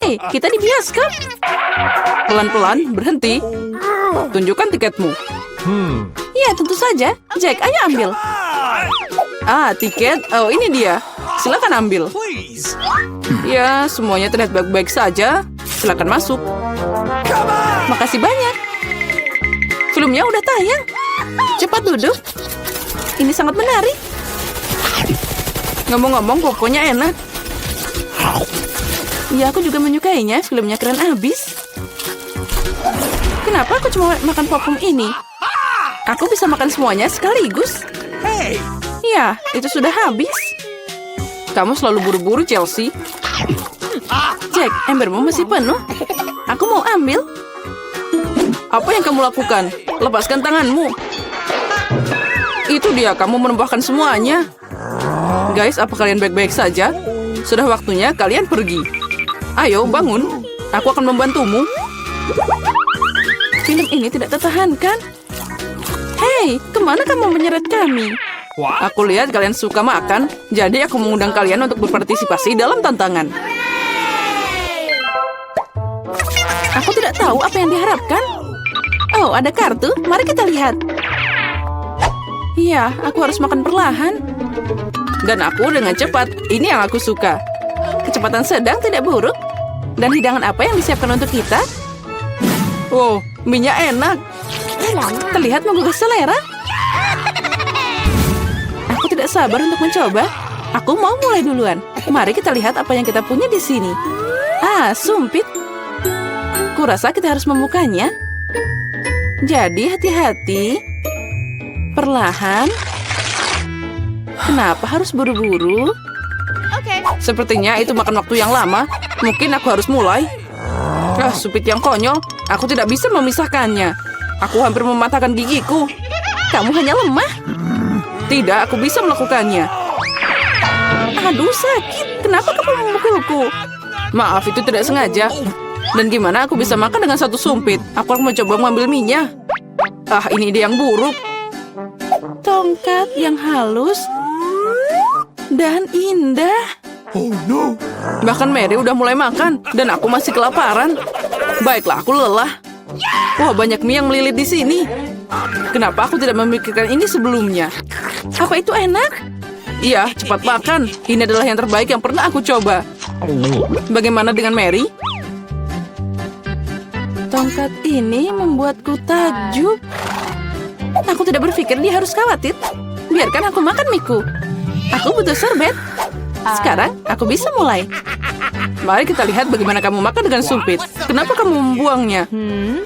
Hei, kita di bioskop. Pelan-pelan, berhenti. Tunjukkan tiketmu. Ya, tentu saja. Jack, ayo ambil. Ah, tiket. Oh, ini dia. Silakan ambil. Ya, semuanya terlihat baik-baik saja. Silakan masuk. Makasih banyak. Filmnya udah tayang. Cepat duduk. Ini sangat menarik. Ngomong-ngomong, pokoknya enak. Ya, aku juga menyukainya. Filmnya keren abis. Kenapa aku cuma makan popcorn ini? Aku bisa makan semuanya sekaligus. Ya, itu sudah habis. Kamu selalu buru-buru, Chelsea. Jack, embermu masih penuh. Aku mau ambil. Apa yang kamu lakukan? Lepaskan tanganmu. Itu dia, kamu menumpahkan semuanya. Guys, apa kalian baik-baik saja? Sudah waktunya kalian pergi. Ayo, bangun. Aku akan membantumu. Film ini tidak tertahankan. Hei, kemana kamu menyeret kami? Aku lihat kalian suka makan, jadi aku mengundang kalian untuk berpartisipasi dalam tantangan. Aku tidak tahu apa yang diharapkan. Oh, ada kartu. Mari kita lihat. Iya, aku harus makan perlahan. Dan aku dengan cepat. Ini yang aku suka. Kecepatan sedang tidak buruk. Dan hidangan apa yang disiapkan untuk kita? Wow, minyak enak. Terlihat menggugah selera. Aku tidak sabar untuk mencoba. Aku mau mulai duluan. Mari kita lihat apa yang kita punya di sini. Ah, sumpit. Kurasa kita harus membukanya. Jadi hati-hati. Perlahan. Kenapa harus buru-buru? Sepertinya itu makan waktu yang lama. Mungkin aku harus mulai. Ah, sumpit yang konyol. Aku tidak bisa memisahkannya. Aku hampir mematahkan gigiku. Kamu hanya lemah. Tidak, aku bisa melakukannya. Aduh, sakit. Kenapa kamu memukulku? Maaf, itu tidak sengaja. Dan gimana aku bisa makan dengan satu sumpit? Aku akan mencoba mengambil minyak. Ah, ini ide yang buruk. Tongkat yang halus dan indah. Bahkan Mary udah mulai makan dan aku masih kelaparan. Baiklah, aku lelah. Wah, banyak mie yang melilit di sini. Kenapa aku tidak memikirkan ini sebelumnya? Apa itu enak? Iya, cepat makan. Ini adalah yang terbaik yang pernah aku coba. Bagaimana dengan Mary? Tongkat ini membuatku takjub. Aku tidak berpikir dia harus khawatir. Biarkan aku makan miku. Aku butuh sorbet. Sekarang aku bisa mulai. Mari kita lihat bagaimana kamu makan dengan sumpit. Kenapa kamu membuangnya?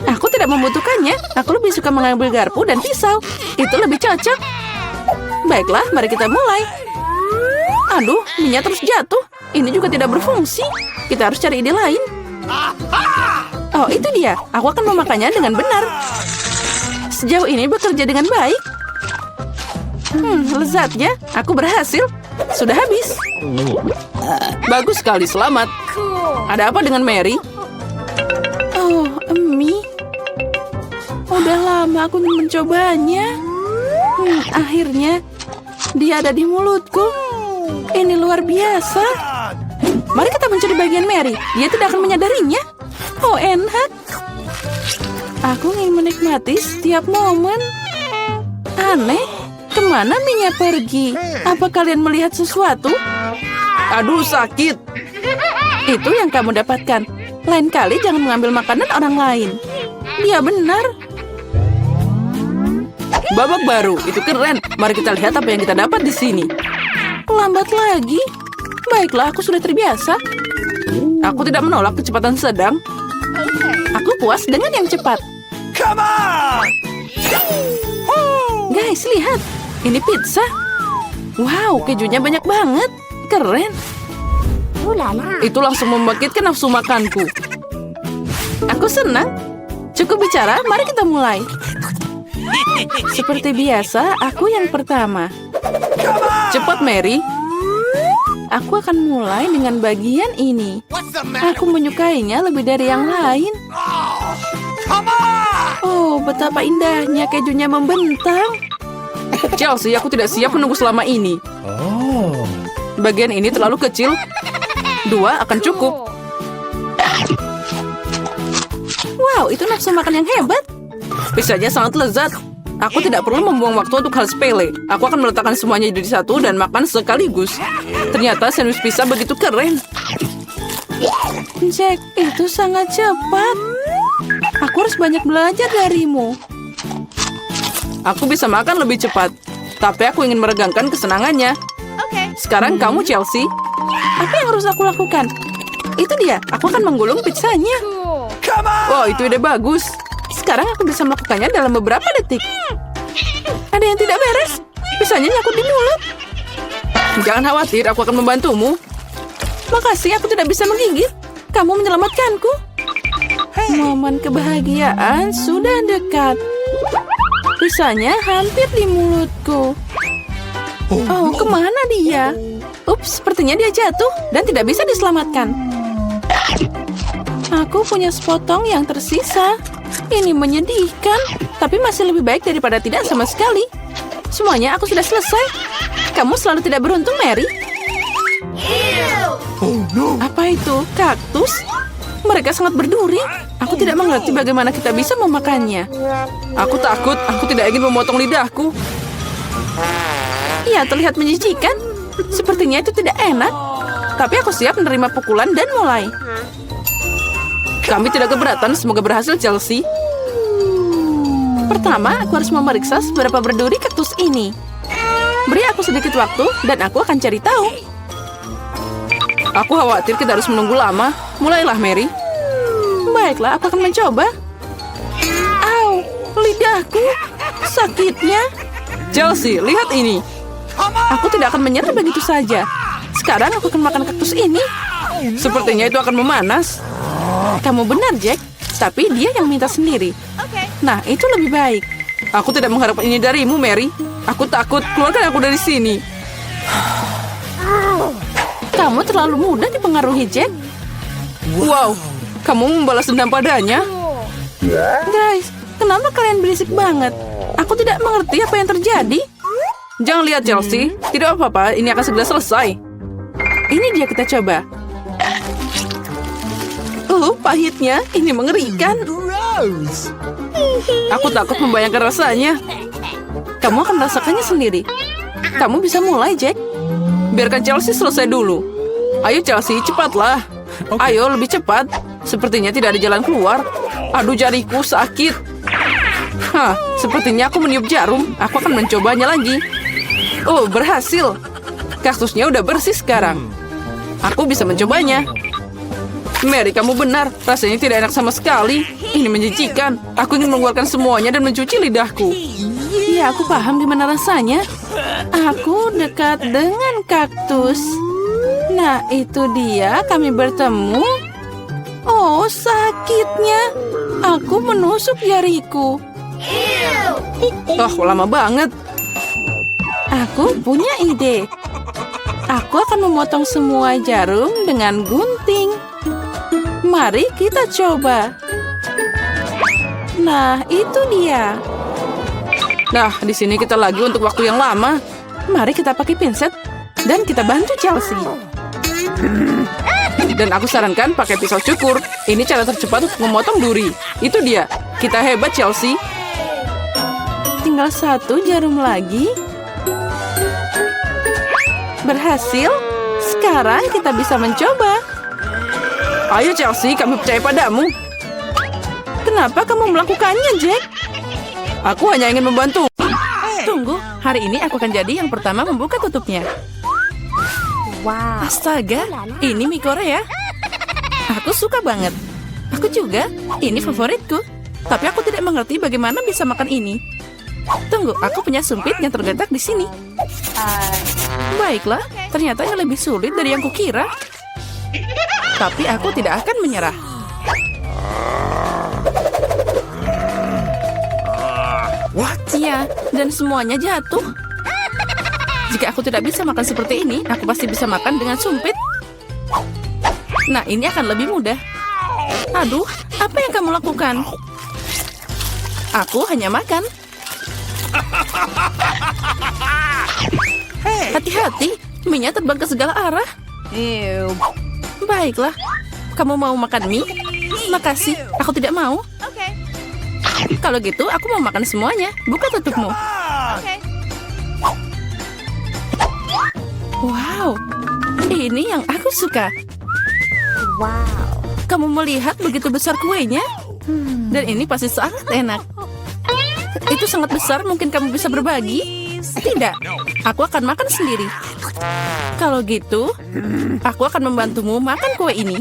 Aku tidak membutuhkannya. Aku lebih suka mengambil garpu dan pisau. Itu lebih cocok. Baiklah, mari kita mulai. Aduh, minyak terus jatuh. Ini juga tidak berfungsi. Kita harus cari ide lain. Oh, itu dia. Aku akan memakannya dengan benar. Sejauh ini bekerja dengan baik. Lezatnya. Aku berhasil. Sudah habis. Bagus sekali, selamat. Ada apa dengan Mary? Oh, mie. Udah lama aku ingin mencobanya. Akhirnya, dia ada di mulutku. Ini luar biasa. Mari kita mencuri bagian Mary. Dia tidak akan menyadarinya. Oh, enak. Aku ingin menikmati setiap momen. Aneh, kemana minyak pergi? Apa kalian melihat sesuatu? Aduh, sakit. Itu yang kamu dapatkan. Lain kali jangan mengambil makanan orang lain. Dia benar. Babak baru, itu keren. Mari kita lihat apa yang kita dapat di sini. Lambat lagi. Baiklah, aku sudah terbiasa. Aku tidak menolak kecepatan sedang. Aku puas dengan yang cepat. Guys, lihat. Ini pizza. Wow, kejunya banyak banget. Keren. Itu langsung membangkitkan nafsu makanku. Aku senang. Cukup bicara, mari kita mulai. Seperti biasa, aku yang pertama. Cepat, Mary. Aku akan mulai dengan bagian ini. Aku menyukainya lebih dari yang lain. Oh, betapa indahnya kejunya membentang. Chelsea, aku tidak siap menunggu selama ini. Bagian ini terlalu kecil. 2 akan cukup. Wow, itu nafsu makan yang hebat. Pizzanya sangat lezat. Aku tidak perlu membuang waktu untuk hal sepele. Aku akan meletakkan semuanya jadi satu dan makan sekaligus. Ternyata sandwich pizza begitu keren. Jack, itu sangat cepat. Aku harus banyak belajar darimu. Aku bisa makan lebih cepat, tapi aku ingin meregangkan kesenangannya. Sekarang kamu, Chelsea. Apa yang harus aku lakukan? Itu dia, aku akan menggulung pizzanya. Wow, itu ide bagus. Sekarang aku bisa melakukannya dalam beberapa detik. Ada yang tidak beres. Pizzanya nyangkut di mulut. Jangan khawatir, aku akan membantumu. Makasih, aku tidak bisa menggigit. Kamu menyelamatkanku. Momen kebahagiaan sudah dekat. Pizzanya hampir di mulutku. Oh, kemana dia? Ups, sepertinya dia jatuh dan tidak bisa diselamatkan. Aku punya sepotong yang tersisa. Ini menyedihkan, tapi masih lebih baik daripada tidak sama sekali. Semuanya aku sudah selesai. Kamu selalu tidak beruntung, Mary. Apa itu? Kaktus? Mereka sangat berduri. Aku tidak mengerti bagaimana kita bisa memakannya. Aku takut, aku tidak ingin memotong lidahku. Iya, terlihat menjijikan. Sepertinya itu tidak enak. Tapi aku siap menerima pukulan dan mulai. Kami tidak keberatan, semoga berhasil, Chelsea. Pertama, aku harus memeriksa seberapa berduri kaktus ini. Beri aku sedikit waktu, dan aku akan cari tahu. Aku khawatir kita harus menunggu lama. Mulailah, Mary. Baiklah, aku akan mencoba. Au, lidahku. Sakitnya. Chelsea, lihat ini. Aku tidak akan menyerah begitu saja. Sekarang aku akan makan kaktus ini. Sepertinya itu akan memanas. Kamu benar, Jack. Tapi dia yang minta sendiri. Nah, itu lebih baik. Aku tidak mengharapkan ini darimu, Mary. Aku takut. Keluarkan aku dari sini. Kamu terlalu mudah dipengaruhi, Jack. Wow, kamu membalas dendam padanya. Guys, kenapa kalian berisik banget? Aku tidak mengerti apa yang terjadi. Jangan lihat, Chelsea. Tidak apa-apa, ini akan segera selesai. Ini dia, kita coba. Pahitnya. Ini mengerikan. Aku takut membayangkan rasanya. Kamu akan merasakannya sendiri. Kamu bisa mulai, Jack. Biarkan Chelsea selesai dulu. Ayo, Chelsea, cepatlah. Ayo, lebih cepat. Sepertinya tidak ada jalan keluar. Aduh, jariku sakit. Hah, sepertinya aku meniup jarum. Aku akan mencobanya lagi. Oh, berhasil. Kaktusnya udah bersih sekarang. Aku bisa mencobanya. Mary, kamu benar. Rasanya tidak enak sama sekali. Ini menjijikan. Aku ingin mengeluarkan semuanya dan mencuci lidahku. Ya, aku paham gimana rasanya. Aku dekat dengan kaktus. Nah, itu dia. Kami bertemu. Oh, sakitnya. Aku menusuk jariku. Oh, lama banget. Aku punya ide. Aku akan memotong semua jarum dengan gunting. Mari kita coba. Nah, itu dia. Nah, di sini kita lagi untuk waktu yang lama. Mari kita pakai pinset dan kita bantu Chelsea. Dan aku sarankan pakai pisau cukur. Ini cara tercepat untuk memotong duri. Itu dia. Kita hebat, Chelsea. Tinggal satu jarum lagi. Berhasil. Sekarang kita bisa mencoba. Ayo, Chelsea, kami percaya padamu. Kenapa kamu melakukannya, Jack? Aku hanya ingin membantu. Tunggu, hari ini aku akan jadi yang pertama membuka tutupnya. Wow. Astaga, ini mie Korea. Aku suka banget. Aku juga, ini favoritku. Tapi aku tidak mengerti bagaimana bisa makan ini. Tunggu, aku punya sumpit yang terletak di sini. Baiklah, ternyata ini lebih sulit dari yang kukira. Tapi aku tidak akan menyerah. What? Ya, dan semuanya jatuh. Jika aku tidak bisa makan seperti ini, aku pasti bisa makan dengan sumpit. Nah, ini akan lebih mudah. Aduh, apa yang kamu lakukan? Aku hanya makan. Hati-hati, minyak terbang ke segala arah. Baiklah, kamu mau makan mie? Makasih, aku tidak mau. Kalau gitu, aku mau makan semuanya. Buka tutupmu. Wow, ini yang aku suka. Kamu melihat begitu besar kuenya? Dan ini pasti sangat enak. Itu sangat besar, mungkin kamu bisa berbagi? Tidak, aku akan makan sendiri. Kalau gitu, aku akan membantumu makan kue ini.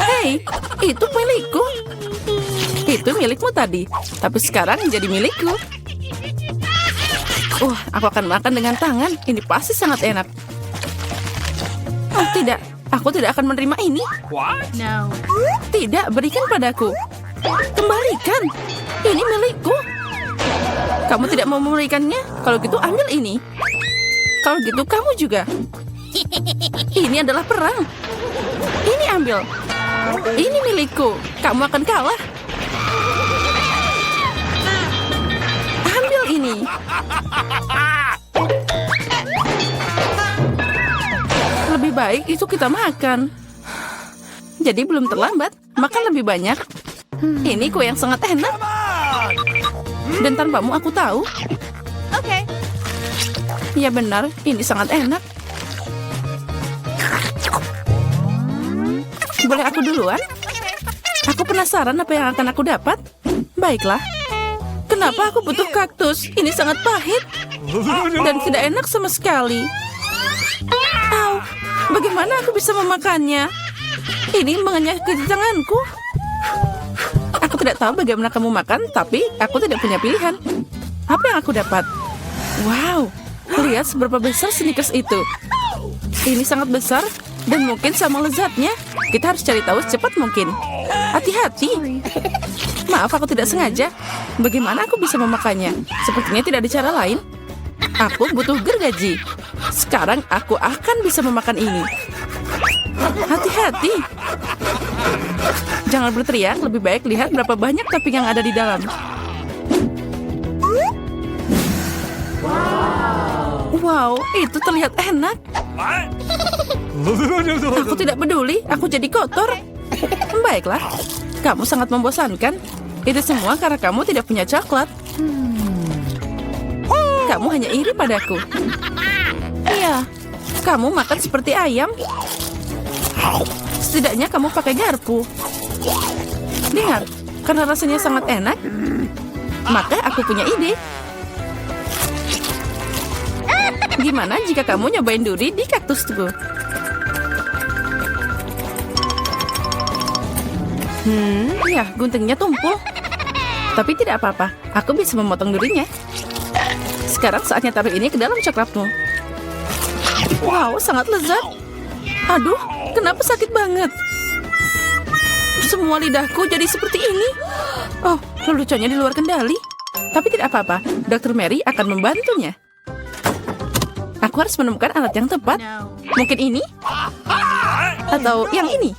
Hei, itu milikku. Itu milikmu tadi, tapi sekarang jadi milikku. Aku akan makan dengan tangan. Ini pasti sangat enak. Oh tidak, aku tidak akan menerima ini. No. Tidak, berikan padaku. Kembalikan. Ini milikku. Kamu tidak mau memberikannya? Kalau gitu ambil ini. Kalau gitu kamu juga. Ini adalah perang. Ini ambil. Ini milikku. Kamu akan kalah. Ambil ini. Lebih baik itu kita makan. Jadi belum terlambat. Makan lebih banyak. Ini kue yang sangat enak. Dan tanpamu aku tahu. Ya benar, ini sangat enak. Boleh aku duluan? Aku penasaran apa yang akan aku dapat. Baiklah. Kenapa aku butuh kaktus? Ini sangat pahit. Dan tidak enak sama sekali. Au, bagaimana aku bisa memakannya? Ini mengenyah ke tanganku. Aku tidak tahu bagaimana kamu makan, tapi aku tidak punya pilihan. Apa yang aku dapat? Wow, lihat seberapa besar Snickers itu. Ini sangat besar dan mungkin sama lezatnya. Kita harus cari tahu secepat mungkin. Hati-hati. Maaf, aku tidak sengaja. Bagaimana aku bisa memakannya? Sepertinya tidak ada cara lain. Aku butuh gergaji. Sekarang aku akan bisa memakan ini. Hati-hati. Jangan berteriak, lebih baik lihat berapa banyak topping yang ada di dalam. Wow, itu terlihat enak. Aku tidak peduli, aku jadi kotor. Baiklah, kamu sangat membosankan. Itu semua karena kamu tidak punya coklat. Kamu hanya iri padaku. Iya, kamu makan seperti ayam. Setidaknya kamu pakai garpu. Dengar, karena rasanya sangat enak, maka aku punya ide. Gimana jika kamu nyobain duri di kaktusku? Ya, guntingnya tumpul. Tapi tidak apa-apa, aku bisa memotong durinya. Sekarang saatnya taruh ini ke dalam coklatmu. Wow, sangat lezat. Aduh, kenapa sakit banget? Semua lidahku jadi seperti ini. Oh, leluconnya di luar kendali. Tapi tidak apa-apa, Dr. Mary akan membantunya. Aku harus menemukan alat yang tepat. Mungkin ini? Atau yang ini?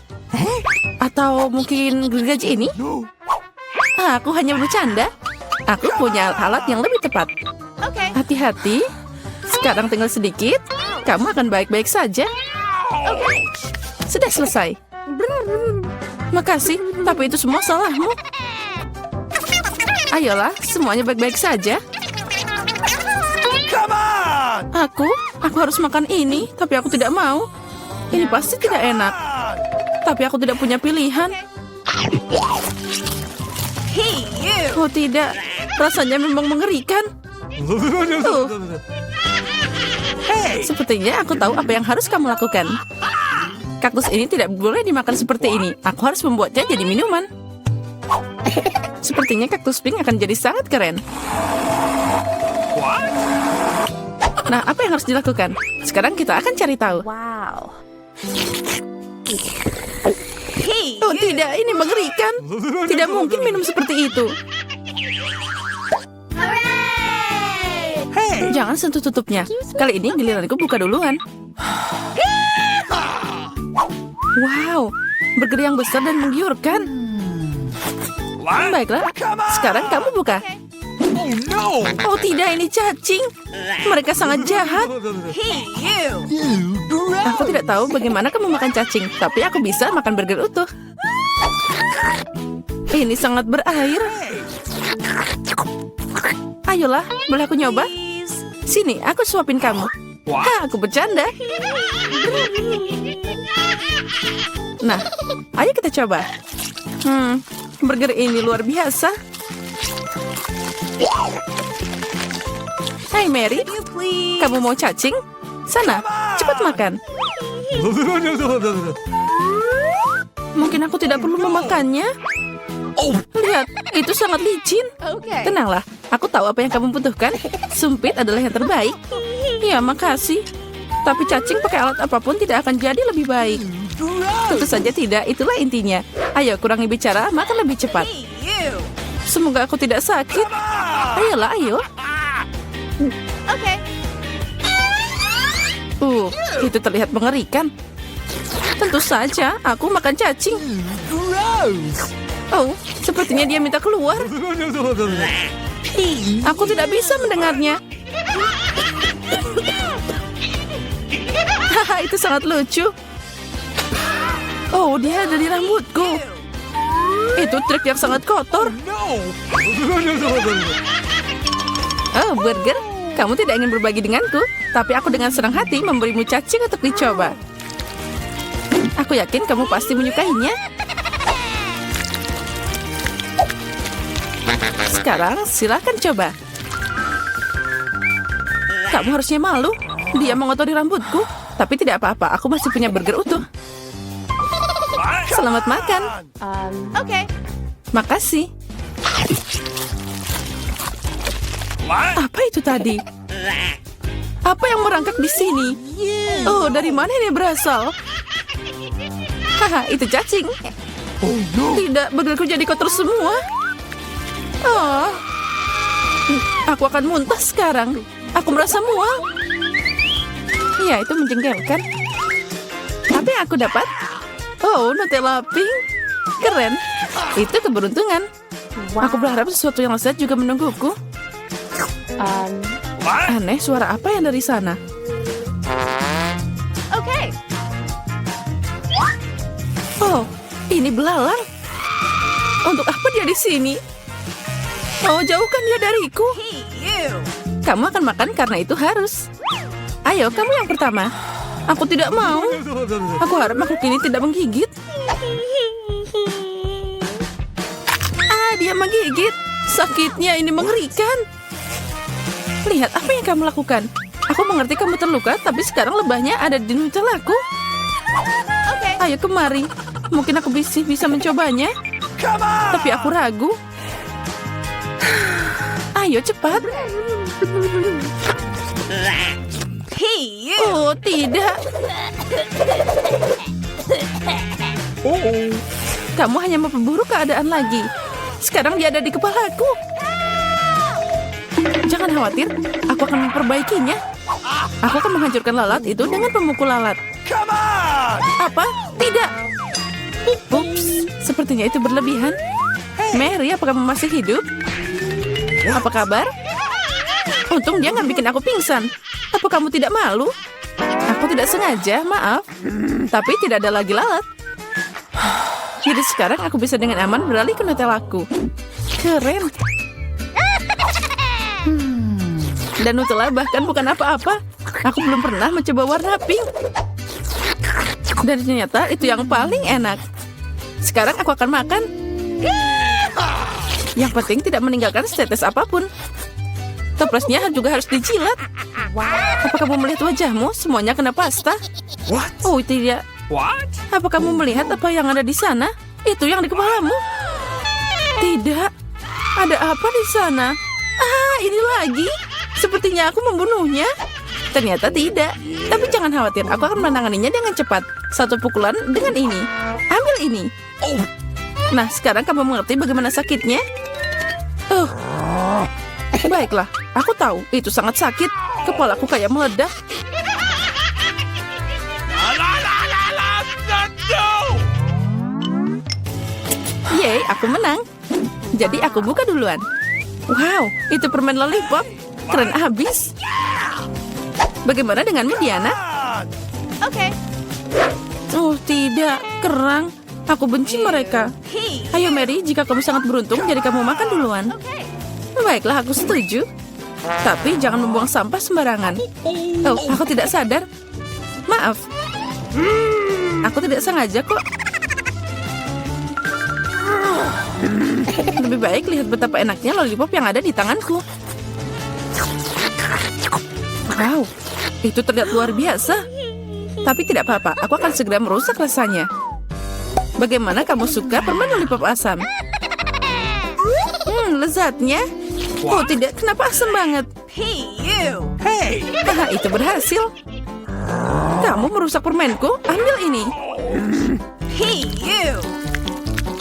Atau mungkin gergaji ini? Aku hanya bercanda. Aku punya alat yang lebih tepat. Hati-hati. Sekarang tinggal sedikit. Kamu akan baik-baik saja. Sudah selesai. Makasih, tapi itu semua salahmu. Ayolah, semuanya baik-baik saja. Aku harus makan ini, tapi aku tidak mau. Ini pasti tidak enak. Tapi aku tidak punya pilihan. Oh tidak, rasanya memang mengerikan. Sepertinya aku tahu apa yang harus kamu lakukan. Kaktus ini tidak boleh dimakan seperti ini. Aku harus membuatnya jadi minuman. Sepertinya kaktus pink akan jadi sangat keren. Nah, apa yang harus dilakukan? Sekarang kita akan cari tahu. Wow. Oh tidak, ini mengerikan. Tidak mungkin minum seperti itu. Jangan sentuh tutupnya. Kali ini giliranku buka duluan. Wow, burger yang besar dan menggiurkan. Baiklah, sekarang kamu buka. Oh tidak, ini cacing. Mereka sangat jahat. Aku tidak tahu bagaimana kamu makan cacing, tapi aku bisa makan burger utuh. Ini sangat berair. Ayolah, boleh aku nyoba? Sini, aku suapin kamu. Aku bercanda. Nah, ayo kita coba. Burger ini luar biasa. Hai Mary, kamu mau cacing? Sana, cepat makan. Mungkin aku tidak perlu memakannya. Lihat, itu sangat licin. Tenanglah, aku tahu apa yang kamu butuhkan. Sumpit adalah yang terbaik. Ya, makasih. Tapi cacing pakai alat apapun tidak akan jadi lebih baik. Tentu saja tidak, itulah intinya. Ayo, kurangi bicara, makan lebih cepat. Semoga aku tidak sakit. Ayolah, ayo. Itu terlihat mengerikan. Tentu saja, aku makan cacing. Oh, sepertinya dia minta keluar. Aku tidak bisa mendengarnya. Haha, itu sangat lucu. Oh, dia ada di rambutku. Itu trik yang sangat kotor. Oh, burger, kamu tidak ingin berbagi denganku, tapi aku dengan senang hati memberimu cacing untuk dicoba. Aku yakin kamu pasti menyukainya. Sekarang silakan coba. Kamu harusnya malu. Dia mengotori rambutku. Tapi tidak apa-apa, aku masih punya burger utuh. Selamat makan. Makasih. Apa itu tadi? Apa yang merangkak di sini? Oh, dari mana ini berasal? Haha, itu cacing. Tidak, burgerku jadi kotor semua. Oh, aku akan muntah sekarang. Aku merasa mual. Ya, itu menjengkelkan. Apa yang aku dapat? Oh, Nutella pink. Keren. Itu keberuntungan. Aku berharap sesuatu yang lezat juga menungguku. Aneh, suara apa yang dari sana? Oh, ini belalang. Untuk apa dia di sini? Oh, jauhkan dia dariku. Kamu akan makan karena itu harus. Ayo, kamu yang pertama. Aku tidak mau. Aku harap makhluk ini tidak menggigit. Dia menggigit. Sakitnya ini mengerikan. Lihat apa yang kamu lakukan. Aku mengerti kamu terluka, tapi sekarang lebahnya ada di Nutellaku. Ayo kemari. Mungkin aku bisa mencobanya. Tapi aku ragu. Ayo cepat. Oh, tidak. Kamu hanya memperburuk keadaan lagi. Sekarang dia ada di kepalaku. Jangan khawatir, aku akan memperbaikinya. Aku akan menghancurkan lalat itu dengan pemukul lalat. Apa? Tidak. Ups, sepertinya itu berlebihan. Mary, apakah kamu masih hidup? Apa kabar? Untung dia nggak bikin aku pingsan. Apa kamu tidak malu? Aku tidak sengaja, maaf. Tapi tidak ada lagi lalat. Jadi sekarang aku bisa dengan aman beralih ke Nutellaku. Keren. Dan Nutella bahkan bukan apa-apa. Aku belum pernah mencoba warna pink. Dan ternyata itu yang paling enak. Sekarang aku akan makan. Yang penting tidak meninggalkan setetes apapun. Toplesnya juga harus dijilat. Apa kamu melihat wajahmu? Semuanya kena pasta. Oh, tidak. Apa kamu melihat apa yang ada di sana? Itu yang di kepalamu. Tidak. Ada apa di sana? Ini lagi. Sepertinya aku membunuhnya. Ternyata tidak. Tapi jangan khawatir, aku akan menanganinya dengan cepat. Satu pukulan dengan ini. Ambil ini. Nah, sekarang kamu mengerti bagaimana sakitnya? Baiklah, aku tahu itu sangat sakit. Kepalaku kayak meledak. Yeay, aku menang. Jadi aku buka duluan. Wow, itu permen lollipop. Keren abis. Bagaimana denganmu, Diana? Oh, tidak. Kerang. Aku benci mereka. Ayo Mary, jika kamu sangat beruntung, jadi kamu makan duluan. Baiklah, aku setuju. Tapi jangan membuang sampah sembarangan. Oh, aku tidak sadar. Maaf. Aku tidak sengaja kok. Lebih baik lihat betapa enaknya lollipop yang ada di tanganku. Wow, itu terlihat luar biasa. Tapi tidak apa-apa, aku akan segera merusak rasanya. Bagaimana kamu suka permen lollipop asam? Lezatnya. Oh tidak, kenapa asam banget? Haha, itu berhasil. Kamu merusak permenku, ambil ini.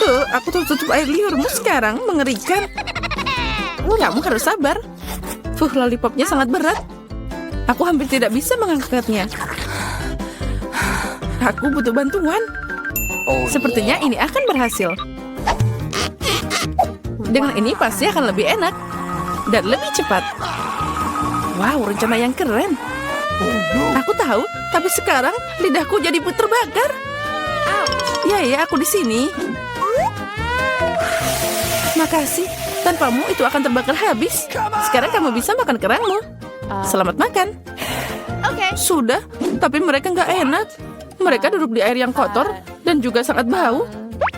Aku tutup air liurmu sekarang, mengerikan. Kamu harus sabar. Lollipopnya sangat berat. Aku hampir tidak bisa mengangkatnya. Aku butuh bantuan. Sepertinya ini akan berhasil. Dengan ini pasti akan lebih enak. Dan lebih cepat. Wow, rencana yang keren. Aku tahu, tapi sekarang lidahku jadi terbakar. Ya, aku di sini. Makasih. Tanpamu itu akan terbakar habis. Sekarang kamu bisa makan kerangmu. Selamat makan. Sudah, tapi mereka nggak enak. Mereka duduk di air yang kotor dan juga sangat bau.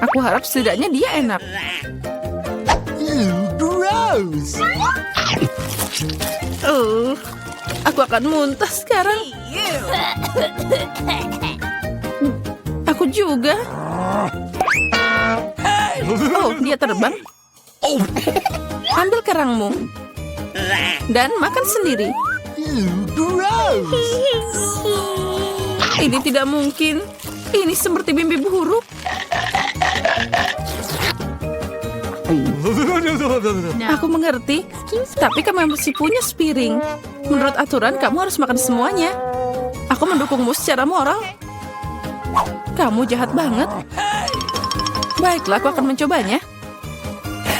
Aku harap setidaknya dia enak. Gross. Aku akan muntah sekarang. Aku juga. Oh, dia terbang. Ambil kerangmu. Dan makan sendiri. Gross. Ini tidak mungkin. Ini seperti mimpi buruk. Aku mengerti. Tapi kamu masih punya piring. Menurut aturan, kamu harus makan semuanya. Aku mendukungmu secara moral. Kamu jahat banget. Baiklah, aku akan mencobanya.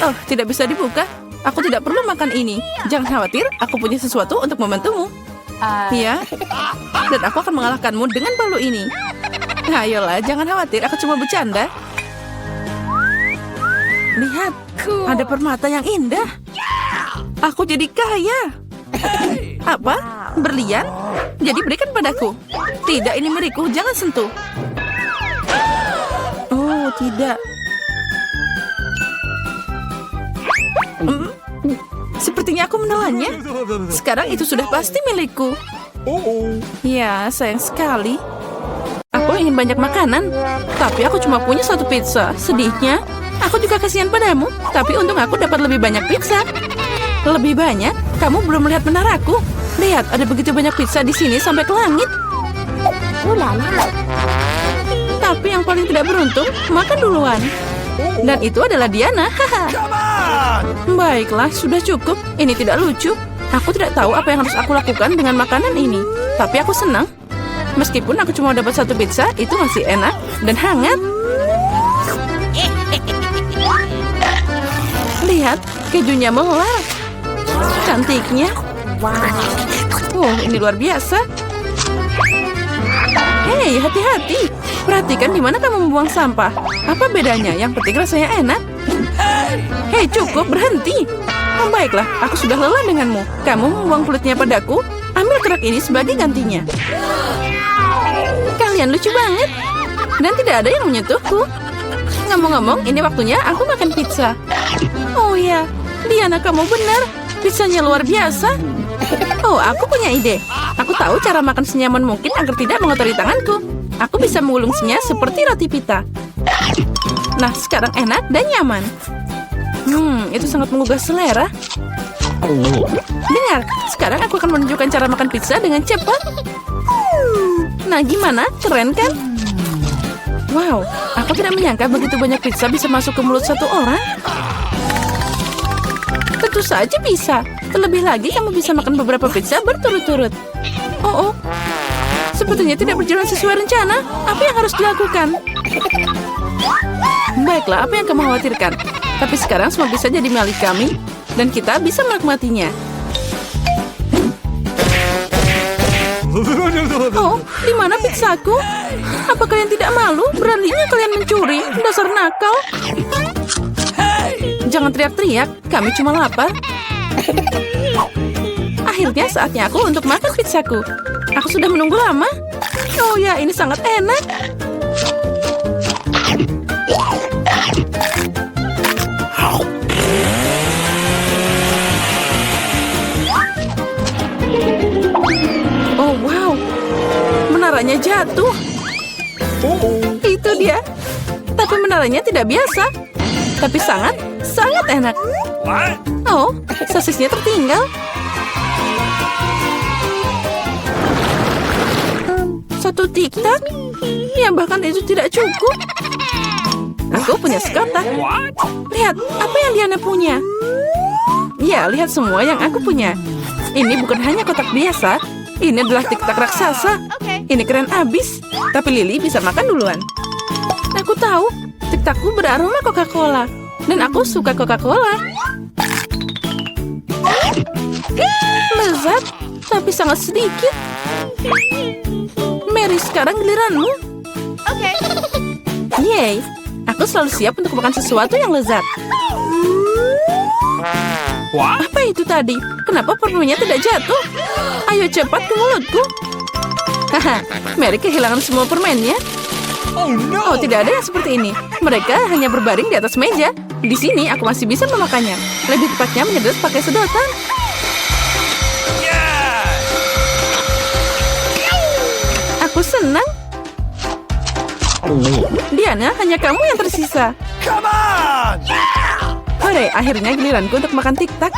Oh, tidak bisa dibuka. Aku tidak perlu makan ini. Jangan khawatir, aku punya sesuatu untuk membantumu. Iya. Dan aku akan mengalahkanmu dengan palu ini. Ayolah, jangan khawatir, aku cuma bercanda. Lihat, ada permata yang indah. Aku jadi kaya. Apa? Berlian? Jadi berikan padaku. Tidak, ini milikku, jangan sentuh. Oh, tidak. Sepertinya aku menelannya. Sekarang itu sudah pasti milikku. Ya, sayang sekali. Aku ingin banyak makanan, tapi aku cuma punya satu pizza. Sedihnya, aku juga kasihan padamu. Tapi untung aku dapat lebih banyak pizza. Lebih banyak? Kamu belum melihat menaraku. Lihat, ada begitu banyak pizza di sini sampai ke langit. Tapi yang paling tidak beruntung, makan duluan. Dan itu adalah Diana. Baiklah, sudah cukup. Ini tidak lucu. Aku tidak tahu apa yang harus aku lakukan dengan makanan ini. Tapi aku senang. Meskipun aku cuma dapat satu pizza, itu masih enak dan hangat. Lihat, kejunya melar. Cantiknya. Oh, ini luar biasa. Hei, hati-hati. Perhatikan di mana kamu membuang sampah. Apa bedanya? Yang penting rasanya enak. Hei, cukup, berhenti. Oh, baiklah, aku sudah lelah denganmu. Kamu membuang kulitnya padaku. Ambil kerak ini sebagai gantinya. Kalian lucu banget. Dan tidak ada yang menyentuhku. Ngomong-ngomong, ini waktunya aku makan pizza. Oh ya, Diana, kamu benar. Pizzanya luar biasa. Oh, aku punya ide. Aku tahu cara makan senyaman mungkin agar tidak mengotori tanganku. Aku bisa mengulungsinya seperti roti pita. Nah, sekarang enak dan nyaman. Itu sangat menggugah selera. Dengar, sekarang aku akan menunjukkan cara makan pizza dengan cepat. Nah, gimana? Keren kan? Wow, aku tidak menyangka begitu banyak pizza bisa masuk ke mulut satu orang. Tentu saja bisa. Terlebih lagi, kamu bisa makan beberapa pizza berturut-turut. Oh, sepertinya tidak berjalan sesuai rencana. Apa yang harus dilakukan? Baiklah, apa yang kamu khawatirkan? Tapi sekarang semua bisa jadi milik kami, dan kita bisa menikmatinya. Oh, di mana pizzaku? Apa kalian tidak malu? Beraninya kalian mencuri? Dasar nakal. Jangan teriak-teriak, kami cuma lapar. Akhirnya saatnya aku untuk makan pizzaku. Aku sudah menunggu lama. Oh ya, ini sangat enak. Oh wow, menaranya jatuh. Itu dia. Tapi menaranya tidak biasa. Tapi sangat enak. Oh, sosisnya tertinggal. Satu tiktak? Ya bahkan itu tidak cukup. Aku punya sekotak. Lihat, apa yang Diana punya? Ya, lihat semua yang aku punya. Ini bukan hanya kotak biasa. Ini adalah tiktak raksasa. Ini keren abis. Tapi Lily bisa makan duluan. Aku tahu, tiktakku beraroma Coca-Cola. Dan aku suka Coca-Cola. Lezat, tapi sangat sedikit. Mary, sekarang giliranmu. Yeay, aku selalu siap untuk makan sesuatu yang lezat. Apa itu tadi? Kenapa permennya tidak jatuh? Ayo cepat ke mulutku. Haha, Mary kehilangan semua permennya. Oh, tidak ada yang seperti ini. Mereka hanya berbaring di atas meja. Di sini aku masih bisa memakannya. Lebih tepatnya menyedot pakai sedotan. Aku senang. Diana, hanya kamu yang tersisa. Come on! Hore, akhirnya giliranku untuk makan tiktak.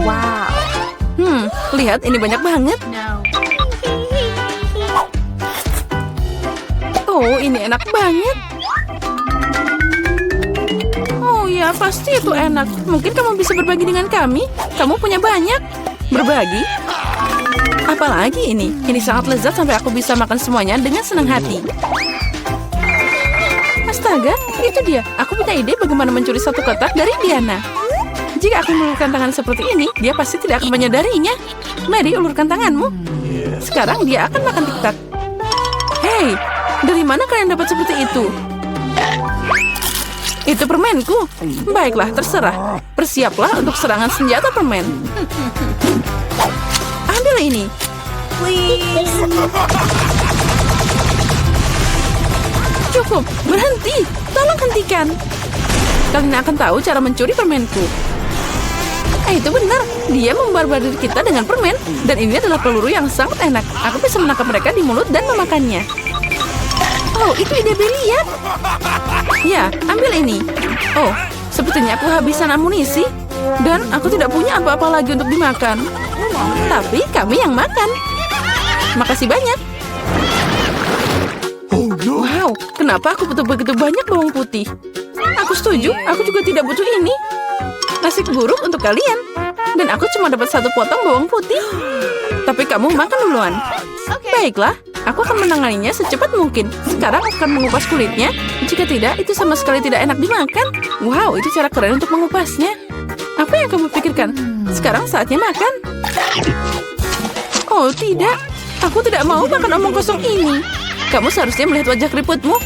Wow. Lihat, ini banyak banget. Oh, ini enak banget. Oh ya, pasti itu enak. Mungkin kamu bisa berbagi dengan kami. Kamu punya banyak. Berbagi? Apalagi ini? Ini sangat lezat sampai aku bisa makan semuanya dengan senang hati. Astaga, itu dia. Aku punya ide bagaimana mencuri satu kotak dari Diana. Jika aku mengulurkan tangan seperti ini, dia pasti tidak akan menyadarinya. Mary, ulurkan tanganmu. Sekarang dia akan makan tiktak. Hei, dari mana kalian dapat seperti itu? Itu permenku. Baiklah, terserah. Bersiaplah untuk serangan senjata permen. Ambil ini. Cukup, berhenti. Tolong hentikan. Kalian akan tahu cara mencuri permenku. Itu benar. Dia membarbadir kita dengan permen. Dan ini adalah peluru yang sangat enak. Aku bisa menangkap mereka di mulut dan memakannya. Oh, itu ide brilian. Ya, ambil ini. Oh, sepertinya aku habisan amunisi. Dan aku tidak punya apa-apa lagi untuk dimakan. Tapi kami yang makan. Makasih banyak. Wow, kenapa aku butuh begitu banyak bawang putih? Aku setuju, aku juga tidak butuh ini. Nasib buruk untuk kalian. Dan aku cuma dapat satu potong bawang putih. Tapi kamu makan duluan. Baiklah, aku akan menanganinya secepat mungkin. Sekarang aku akan mengupas kulitnya. Jika tidak, itu sama sekali tidak enak dimakan. Wow, itu cara keren untuk mengupasnya. Apa yang kamu pikirkan? Sekarang saatnya makan. Oh, tidak. Aku tidak mau makan omong kosong ini. Kamu seharusnya melihat wajah keriputmu.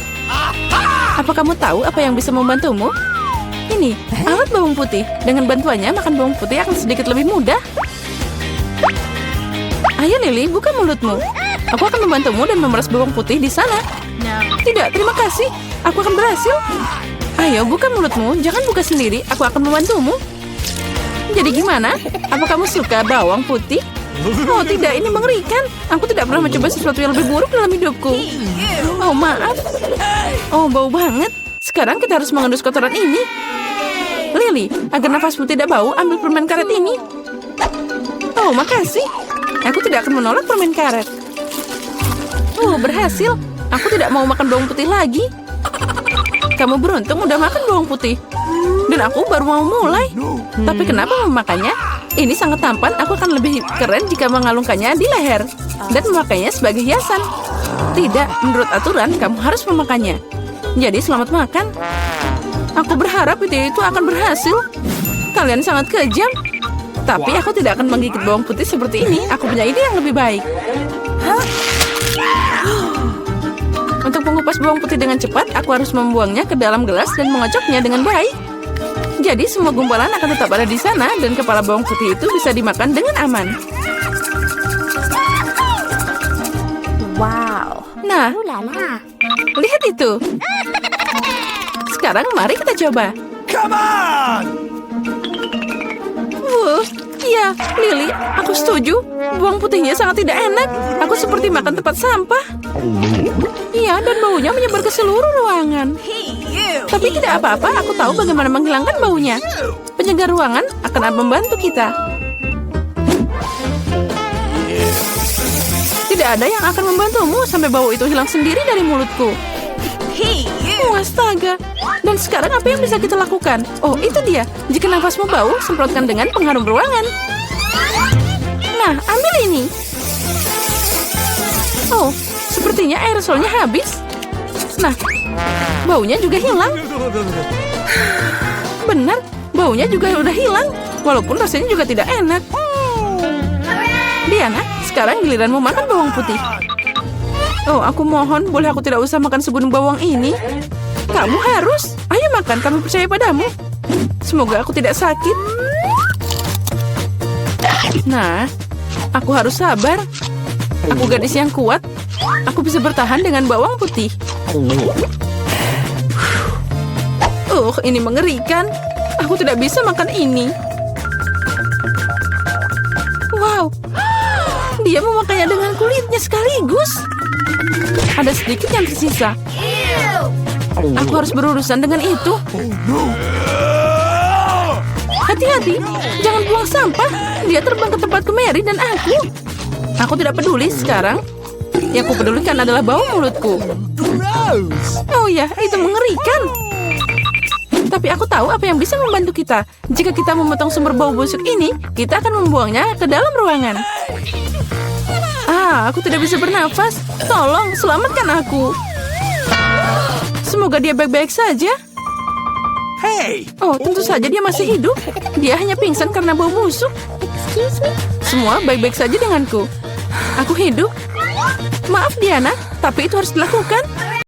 Apa kamu tahu apa yang bisa membantumu? Ini, alat bawang putih. Dengan bantuannya, makan bawang putih akan sedikit lebih mudah. Ayo, Lily, buka mulutmu. Aku akan membantumu dan memeras bawang putih di sana. Tidak, terima kasih. Aku akan berhasil. Ayo, buka mulutmu. Jangan buka sendiri. Aku akan membantumu. Jadi gimana? Apa kamu suka bawang putih? Oh tidak, ini mengerikan. Aku tidak pernah mencoba sesuatu yang lebih buruk dalam hidupku. Oh maaf. Oh bau banget. Sekarang kita harus mengendus kotoran ini. Lily, agar nafasmu tidak bau, ambil permen karet ini. Oh makasih. Aku tidak akan menolak permen karet. Oh berhasil. Aku tidak mau makan bawang putih lagi. Kamu beruntung udah makan bawang putih. Dan aku baru mau mulai. Tapi kenapa memakannya? Ini sangat tampan, aku akan lebih keren jika mengalungkannya di leher. Dan memakainya sebagai hiasan. Tidak, menurut aturan kamu harus memakannya. Jadi selamat makan. Aku berharap ide itu akan berhasil. Kalian sangat kejam. Tapi aku tidak akan menggigit bawang putih seperti ini. Aku punya ide yang lebih baik. Untuk mengupas bawang putih dengan cepat, aku harus membuangnya ke dalam gelas dan mengocoknya dengan baik. Jadi semua gumpalan akan tetap ada di sana dan kepala bawang putih itu bisa dimakan dengan aman. Wow. Nah, Lala. lihat itu. Sekarang mari kita coba. Come on! Iya, Lily, aku setuju. Bawang putihnya sangat tidak enak. Aku seperti makan tempat sampah. Iya, dan baunya menyebar ke seluruh ruangan. Tapi tidak apa-apa, aku tahu bagaimana menghilangkan baunya. Penyegar ruangan akan membantu kita. Tidak ada yang akan membantumu sampai bau itu hilang sendiri dari mulutku. Astaga. Dan sekarang apa yang bisa kita lakukan? Oh, itu dia. Jika nafasmu bau, semprotkan dengan pengharum ruangan. Nah, ambil ini. Oh, sepertinya aerosolnya habis. Nah, baunya juga hilang. Benar, baunya juga udah hilang. Walaupun rasanya juga tidak enak. Diana, sekarang giliranmu makan bawang putih. Oh, aku mohon, boleh aku tidak usah makan segunung bawang ini? Kamu harus. Ayo makan, kami percaya padamu. Semoga aku tidak sakit. Nah, aku harus sabar. Aku gadis yang kuat. Aku bisa bertahan dengan bawang putih. Ini mengerikan. Aku tidak bisa makan ini. Wow, dia memakainya dengan kulitnya sekaligus. Ada sedikit yang tersisa. Aku harus berurusan dengan itu. Hati-hati, jangan buang sampah. Dia terbang ke tempatku Mary dan aku. Aku tidak peduli sekarang. Yang aku pedulikan adalah bau mulutku. Gross! Oh ya, itu mengerikan. Tapi aku tahu apa yang bisa membantu kita. Jika kita memotong sumber bau busuk ini, kita akan membuangnya ke dalam ruangan. Aku tidak bisa bernafas. Tolong, selamatkan aku. Semoga dia baik-baik saja. Hey! Oh, tentu saja dia masih hidup. Dia hanya pingsan karena bau busuk. Excuse me? Semua baik-baik saja denganku. Aku hidup. Maaf, Diana, tapi itu harus dilakukan.